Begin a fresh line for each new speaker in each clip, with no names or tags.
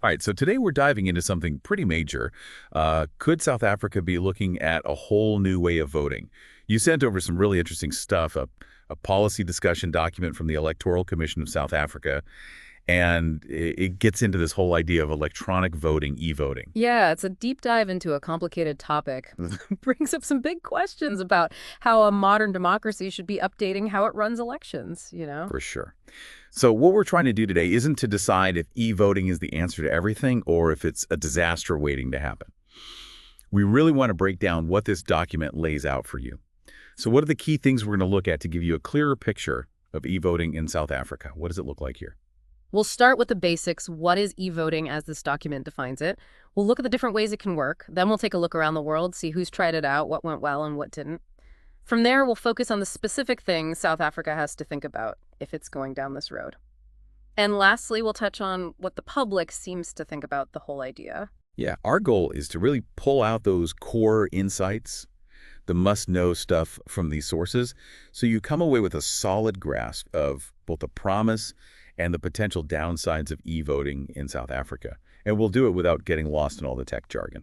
All right, so today we're diving into something pretty major. Could South Africa be looking at a whole new way of voting? You sent over some really interesting stuff, a policy discussion document from the Electoral Commission of South Africa, and it gets into this whole idea of electronic voting, e-voting.
Yeah, it's a deep dive into a complicated topic. Brings up some big questions about how a modern democracy should be updating how it runs elections.
For sure. So what we're trying to do today isn't to decide if e-voting is the answer to everything or if it's a disaster waiting to happen. We really want to break down what this document lays out for you. So what are the key things we're going to look at to give you a clearer picture of e-voting in South Africa? What does it look like here?
We'll start with the basics. What is e-voting as this document defines it? We'll look at the different ways it can work. Then we'll take a look around the world, see who's tried it out, what went well and what didn't. From there, we'll focus on the specific things South Africa has to think about if it's going down this road. And lastly, we'll touch on what the public seems to think about the whole idea.
Yeah, our goal is to really pull out those core insights, the must-know stuff from these sources, so you come away with a solid grasp of both the promise and the potential downsides of e-voting in South Africa. And we'll do it without getting lost in all the tech jargon.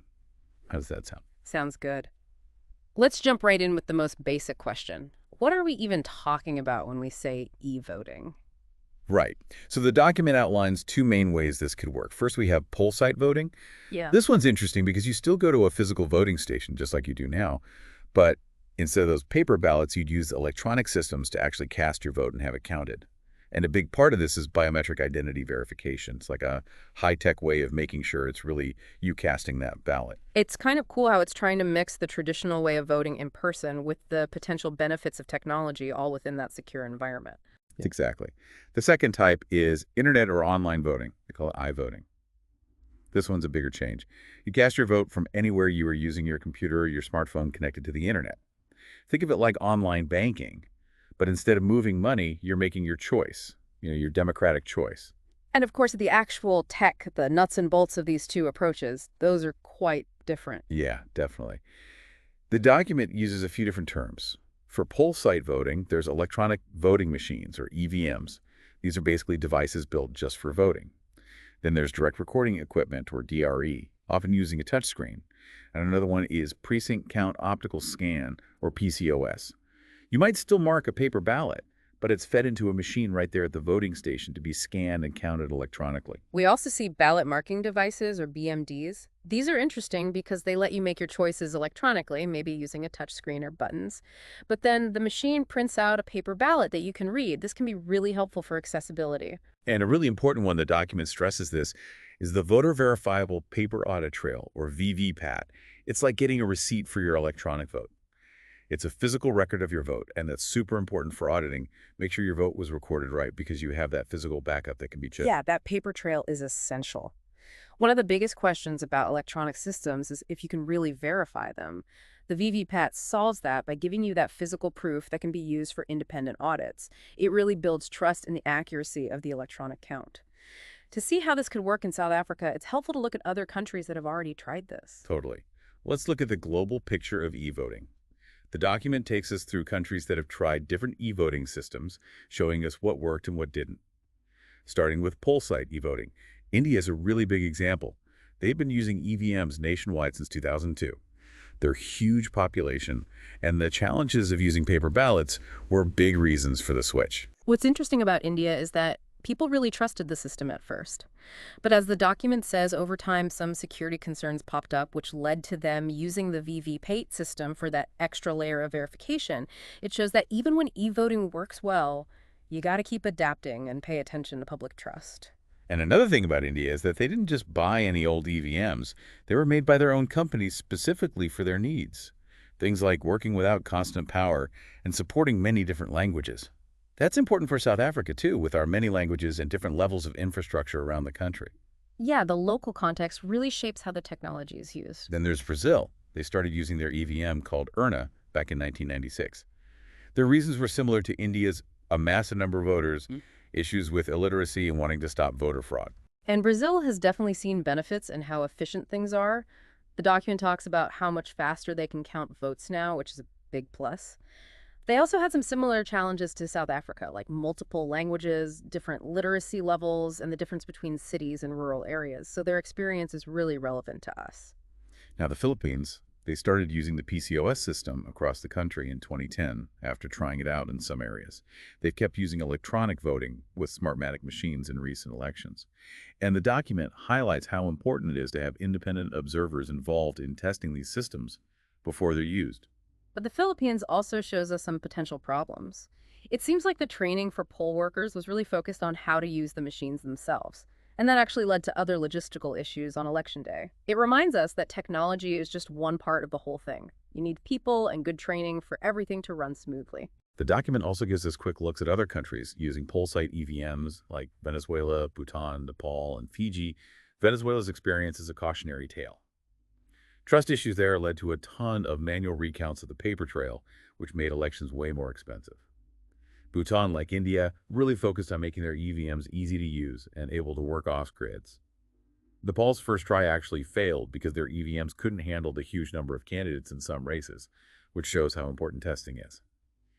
How does that sound?
Sounds good. Let's jump right in with the most basic question. What are we even talking about when we say e-voting?
Right. So the document outlines two main ways this could work. First, we have poll site voting.
Yeah.
This one's interesting because you still go to a physical voting station just like you do now, but instead of those paper ballots, you'd use electronic systems to actually cast your vote and have it counted. And a big part of this is biometric identity verification. It's like a high-tech way of making sure it's really you casting that ballot.
It's kind of cool how it's trying to mix the traditional way of voting in person with the potential benefits of technology all within that secure environment.
Exactly. The second type is internet or online voting. They call it iVoting. This one's a bigger change. You cast your vote from anywhere you are using your computer or your smartphone connected to the internet. Think of it like online banking, but instead of moving money, you're making your choice, your democratic choice.
And of course, the actual tech, the nuts and bolts of these two approaches, those are quite different.
Yeah, definitely. The document uses a few different terms. For poll site voting, there's electronic voting machines, or EVMs. These are basically devices built just for voting. Then there's direct recording equipment, or DRE, often using a touchscreen. And another one is precinct count optical scan, or PCOS. You might still mark a paper ballot, but it's fed into a machine right there at the voting station to be scanned and counted electronically.
We also see ballot marking devices, or BMDs. These are interesting because they let you make your choices electronically, maybe using a touchscreen or buttons. But then the machine prints out a paper ballot that you can read. This can be really helpful for accessibility.
And a really important one the document stresses this is the voter verifiable paper audit trail, or VVPAT. It's like getting a receipt for your electronic vote. It's a physical record of your vote, and that's super important for auditing. Make sure your vote was recorded right because you have that physical backup that can be checked.
Yeah, that paper trail is essential. One of the biggest questions about electronic systems is if you can really verify them. The VVPAT solves that by giving you that physical proof that can be used for independent audits. It really builds trust in the accuracy of the electronic count. To see how this could work in South Africa, it's helpful to look at other countries that have already tried this.
Totally. Let's look at the global picture of e-voting. The document takes us through countries that have tried different e-voting systems, showing us what worked and what didn't. Starting with poll site e-voting, India is a really big example. They've been using EVMs nationwide since 2002. Their huge population and the challenges of using paper ballots were big reasons for the switch.
What's interesting about India is that people really trusted the system at first. But as the document says, over time, some security concerns popped up, which led to them using the VVPAT system for that extra layer of verification. It shows that even when e-voting works well, you got to keep adapting and pay attention to public trust.
And another thing about India is that they didn't just buy any old EVMs. They were made by their own companies specifically for their needs. Things like working without constant power and supporting many different languages. That's important for South Africa, too, with our many languages and different levels of infrastructure around the country.
Yeah, the local context really shapes how the technology is used.
Then there's Brazil. They started using their EVM called URNA back in 1996. Their reasons were similar to India's a massive number of voters, issues with illiteracy, and wanting to stop voter fraud.
And Brazil has definitely seen benefits in how efficient things are. The document talks about how much faster they can count votes now, which is a big plus. They also had some similar challenges to South Africa, like multiple languages, different literacy levels, and the difference between cities and rural areas. So their experience is really relevant to us.
Now, the Philippines, they started using the PCOS system across the country in 2010 after trying it out in some areas. They've kept using electronic voting with Smartmatic machines in recent elections. And the document highlights how important it is to have independent observers involved in testing these systems before they're used.
But the Philippines also shows us some potential problems. It seems like the training for poll workers was really focused on how to use the machines themselves, and that actually led to other logistical issues on election day. It reminds us that technology is just one part of the whole thing. You need people and good training for everything to run smoothly.
The document also gives us quick looks at other countries using poll site EVMs like Venezuela, Bhutan, Nepal, and Fiji. Venezuela's experience is a cautionary tale. Trust issues there led to a ton of manual recounts of the paper trail, which made elections way more expensive. Bhutan, like India, really focused on making their EVMs easy to use and able to work off grids. Nepal's first try actually failed because their EVMs couldn't handle the huge number of candidates in some races, which shows how important testing is.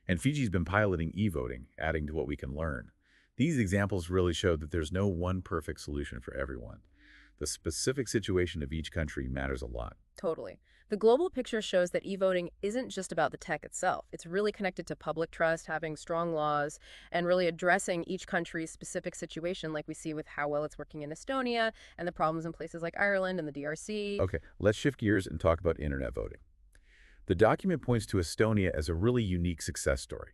And Fiji's been piloting e-voting, adding to what we can learn. These examples really show that there's no one perfect solution for everyone. The specific situation of each country matters a lot.
Totally. The global picture shows that e-voting isn't just about the tech itself. It's really connected to public trust, having strong laws, and really addressing each country's specific situation, like we see with how well it's working in Estonia and the problems in places like Ireland and the DRC.
Okay, let's shift gears and talk about internet voting. The document points to Estonia as a really unique success story.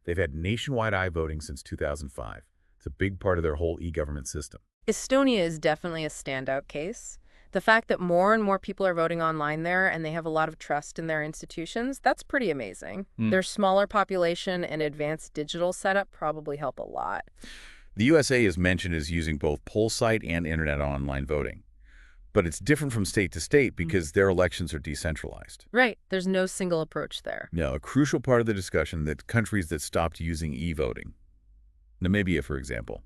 They've had nationwide iVoting since 2005. It's a big part of their whole e-government system.
Estonia is definitely a standout case. The fact that more and more people are voting online there and they have a lot of trust in their institutions, that's pretty amazing. Their smaller population and advanced digital setup probably help a lot.
The USA is mentioned as using both poll site and internet online voting. But it's different from state to state because their elections are decentralized.
Right. There's no single approach there.
Now, a crucial part of the discussion that countries that stopped using e-voting, Namibia, for example,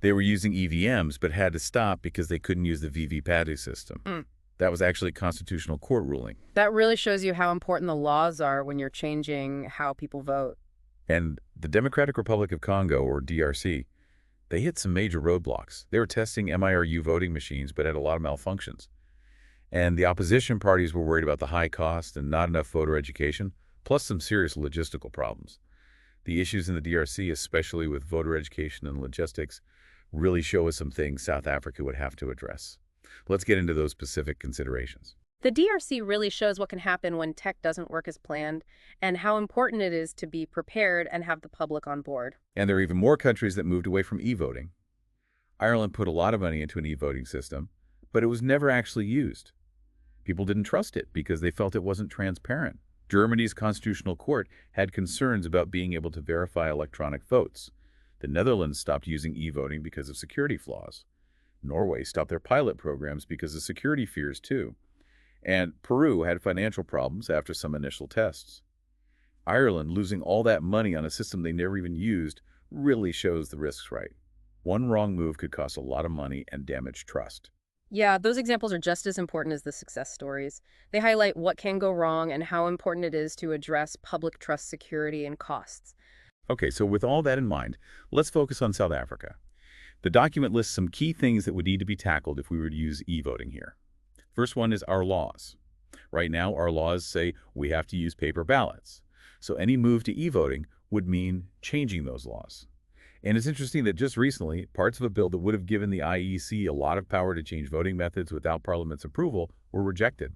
they were using EVMs but had to stop because they couldn't use the VVPATU system. That was actually a constitutional court ruling.
That really shows you how important the laws are when you're changing how people vote.
And the Democratic Republic of Congo, or DRC, they hit some major roadblocks. They were testing MIRU voting machines but had a lot of malfunctions. And the opposition parties were worried about the high cost and not enough voter education, plus some serious logistical problems. The issues in the DRC, especially with voter education and logistics, really show us some things South Africa would have to address. Let's get into those specific considerations.
The DRC really shows what can happen when tech doesn't work as planned and how important it is to be prepared and have the public on board.
And there are even more countries that moved away from e-voting. Ireland put a lot of money into an e-voting system, but it was never actually used. People didn't trust it because they felt it wasn't transparent. Germany's constitutional court had concerns about being able to verify electronic votes. The Netherlands stopped using e-voting because of security flaws. Norway stopped their pilot programs because of security fears, too. And Peru had financial problems after some initial tests. Ireland losing all that money on a system they never even used really shows the risks right. One wrong move could cost a lot of money and damage trust.
Yeah, those examples are just as important as the success stories. They highlight what can go wrong and how important it is to address public trust, security, and costs.
Okay, so with all that in mind, let's focus on South Africa. The document lists some key things that would need to be tackled if we were to use e-voting here. First one is our laws. Right now, our laws say we have to use paper ballots. So any move to e-voting would mean changing those laws. And it's interesting that just recently, parts of a bill that would have given the IEC a lot of power to change voting methods without Parliament's approval were rejected.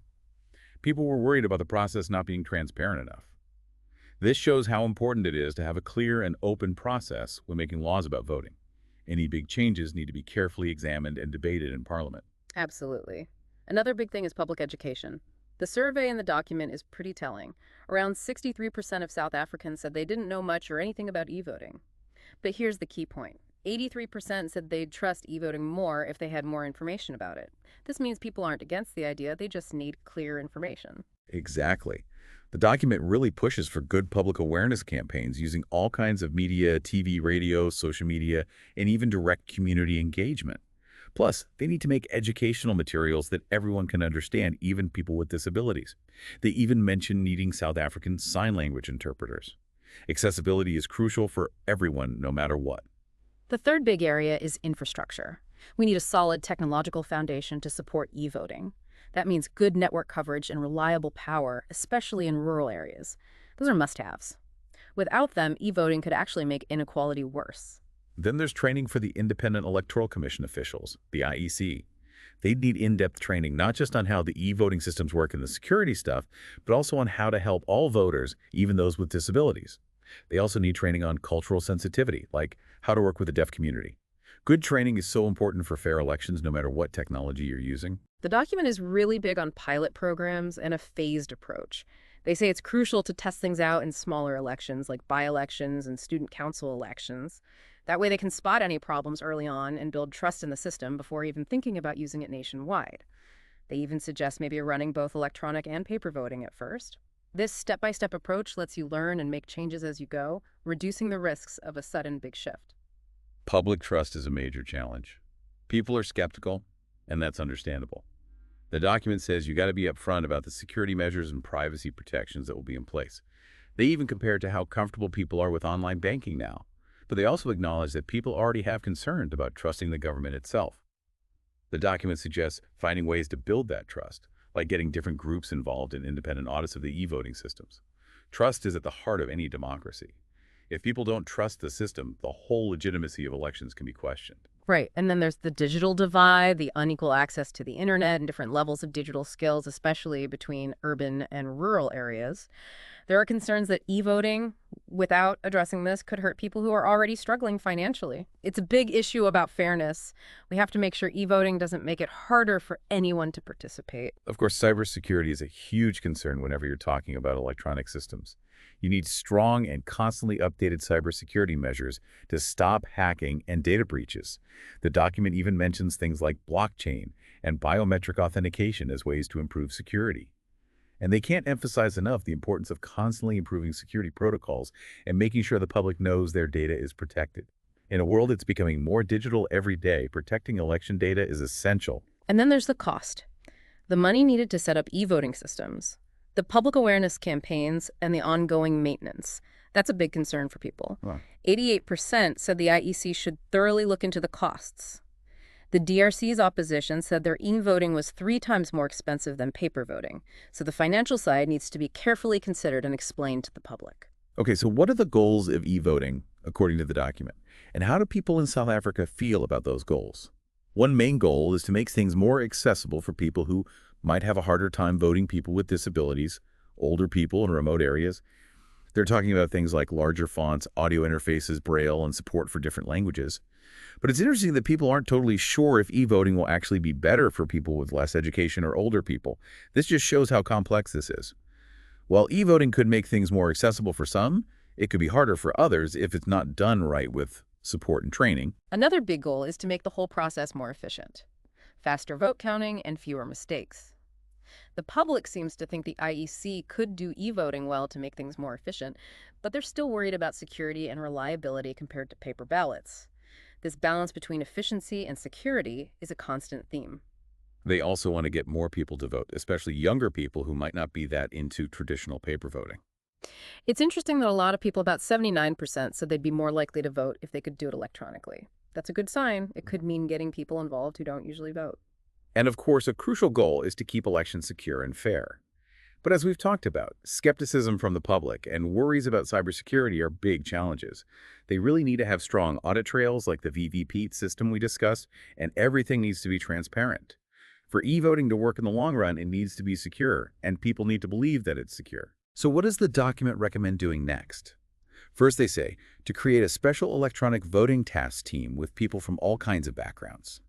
People were worried about the process not being transparent enough. This shows how important it is to have a clear and open process when making laws about voting. Any big changes need to be carefully examined and debated in Parliament.
Absolutely. Another big thing is public education. The survey in the document is pretty telling. Around 63% of South Africans said they didn't know much or anything about e-voting. But here's the key point. 83% said they'd trust e-voting more if they had more information about it. This means people aren't against the idea, they just need clear information.
Exactly. The document really pushes for good public awareness campaigns using all kinds of media, TV, radio, social media, and even direct community engagement. Plus, they need to make educational materials that everyone can understand, even people with disabilities. They even mention needing South African Sign Language interpreters. Accessibility is crucial for everyone, no matter what.
The third big area is infrastructure. We need a solid technological foundation to support e-voting. That means good network coverage and reliable power, especially in rural areas. Those are must-haves. Without them, e-voting could actually make inequality worse.
Then there's training for the Independent Electoral Commission officials, the IEC. They'd need in-depth training not just on how the e-voting systems work and the security stuff, but also on how to help all voters, even those with disabilities. They also need training on cultural sensitivity, like how to work with the deaf community. Good training is so important for fair elections no matter what technology you're using.
The document is really big on pilot programs and a phased approach. They say it's crucial to test things out in smaller elections like by-elections and student council elections. That way they can spot any problems early on and build trust in the system before even thinking about using it nationwide. They even suggest maybe running both electronic and paper voting at first. This step-by-step approach lets you learn and make changes as you go, reducing the risks of a sudden big shift.
Public trust is a major challenge. People are skeptical, and that's understandable. The document says you got to be upfront about the security measures and privacy protections that will be in place. They even compare it to how comfortable people are with online banking now. But they also acknowledge that people already have concerns about trusting the government itself. The document suggests finding ways to build that trust, like getting different groups involved in independent audits of the e-voting systems. Trust is at the heart of any democracy. If people don't trust the system, the whole legitimacy of elections can be questioned.
Right. And then there's the digital divide, the unequal access to the internet and different levels of digital skills, especially between urban and rural areas. There are concerns that e-voting, without addressing this, could hurt people who are already struggling financially. It's a big issue about fairness. We have to make sure e-voting doesn't make it harder for anyone to participate.
Of course, cybersecurity is a huge concern whenever you're talking about electronic systems. You need strong and constantly updated cybersecurity measures to stop hacking and data breaches. The document even mentions things like blockchain and biometric authentication as ways to improve security. And they can't emphasize enough the importance of constantly improving security protocols and making sure the public knows their data is protected. In a world that's becoming more digital every day, protecting election data is essential.
And then there's the cost. The money needed to set up e-voting systems, the public awareness campaigns, and the ongoing maintenance. That's a big concern for people.
Wow.
88% said the IEC should thoroughly look into the costs. The DRC's opposition said their e-voting was 3 times more expensive than paper voting, so the financial side needs to be carefully considered and explained to the public.
Okay, so what are the goals of e-voting, according to the document? And how do people in South Africa feel about those goals? One main goal is to make things more accessible for people who might have a harder time voting, people with disabilities, older people in remote areas. They're talking about things like larger fonts, audio interfaces, braille, and support for different languages. But it's interesting that people aren't totally sure if e-voting will actually be better for people with less education or older people. This just shows how complex this is. While e-voting could make things more accessible for some, it could be harder for others if it's not done right with support and training.
Another big goal is to make the whole process more efficient. Faster vote counting and fewer mistakes. The public seems to think the IEC could do e-voting well to make things more efficient, but they're still worried about security and reliability compared to paper ballots. This balance between efficiency and security is a constant theme.
They also want to get more people to vote, especially younger people who might not be that into traditional paper voting.
It's interesting that a lot of people, about 79%, said they'd be more likely to vote if they could do it electronically. That's a good sign. It could mean getting people involved who don't usually vote.
And of course, a crucial goal is to keep elections secure and fair. But as we've talked about, skepticism from the public and worries about cybersecurity are big challenges. They really need to have strong audit trails like the VVP system we discussed, and everything needs to be transparent. For e-voting to work in the long run, it needs to be secure, and people need to believe that it's secure. So what does the document recommend doing next? First, they say to create a special electronic voting task team with people from all kinds of backgrounds.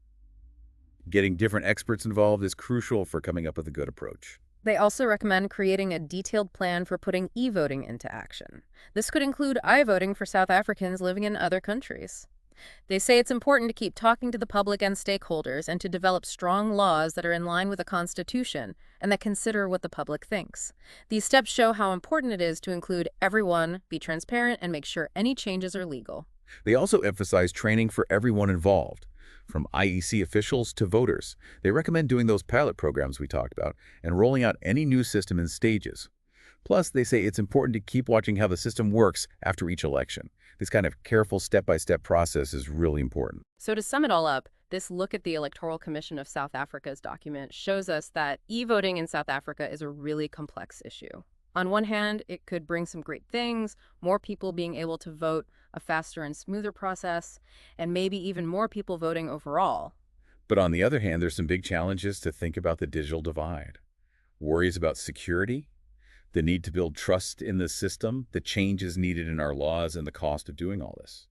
Getting different experts involved is crucial for coming up with a good approach.
They also recommend creating a detailed plan for putting e-voting into action. This could include i-voting for South Africans living in other countries. They say it's important to keep talking to the public and stakeholders and to develop strong laws that are in line with the Constitution and that consider what the public thinks. These steps show how important it is to include everyone, be transparent, and make sure any changes are legal.
They also emphasize training for everyone involved, from IEC officials to voters. They recommend doing those pilot programs we talked about and rolling out any new system in stages. Plus, they say it's important to keep watching how the system works after each election. This kind of careful step-by-step process is really important.
So to sum it all up, this look at the Electoral Commission of South Africa's document shows us that e-voting in South Africa is a really complex issue. On one hand, it could bring some great things, more people being able to vote, a faster and smoother process, and maybe even more people voting overall.
But on the other hand, there's some big challenges to think about the digital divide. Worries about security, the need to build trust in the system, the changes needed in our laws, and the cost of doing all this.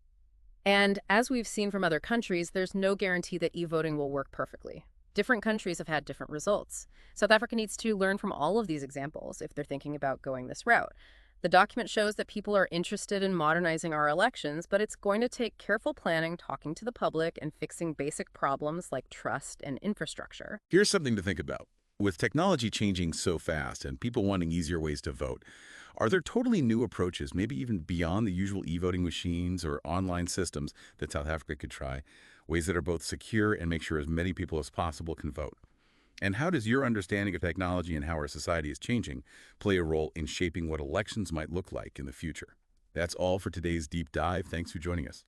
And as we've seen from other countries, there's no guarantee that e-voting will work perfectly. Different countries have had different results. South Africa needs to learn from all of these examples if they're thinking about going this route. The document shows that people are interested in modernizing our elections, but it's going to take careful planning, talking to the public, and fixing basic problems like trust and infrastructure.
Here's something to think about. With technology changing so fast and people wanting easier ways to vote, are there totally new approaches, maybe even beyond the usual e-voting machines or online systems that South Africa could try, ways that are both secure and make sure as many people as possible can vote? And how does your understanding of technology and how our society is changing play a role in shaping what elections might look like in the future? That's all for today's deep dive. Thanks for joining us.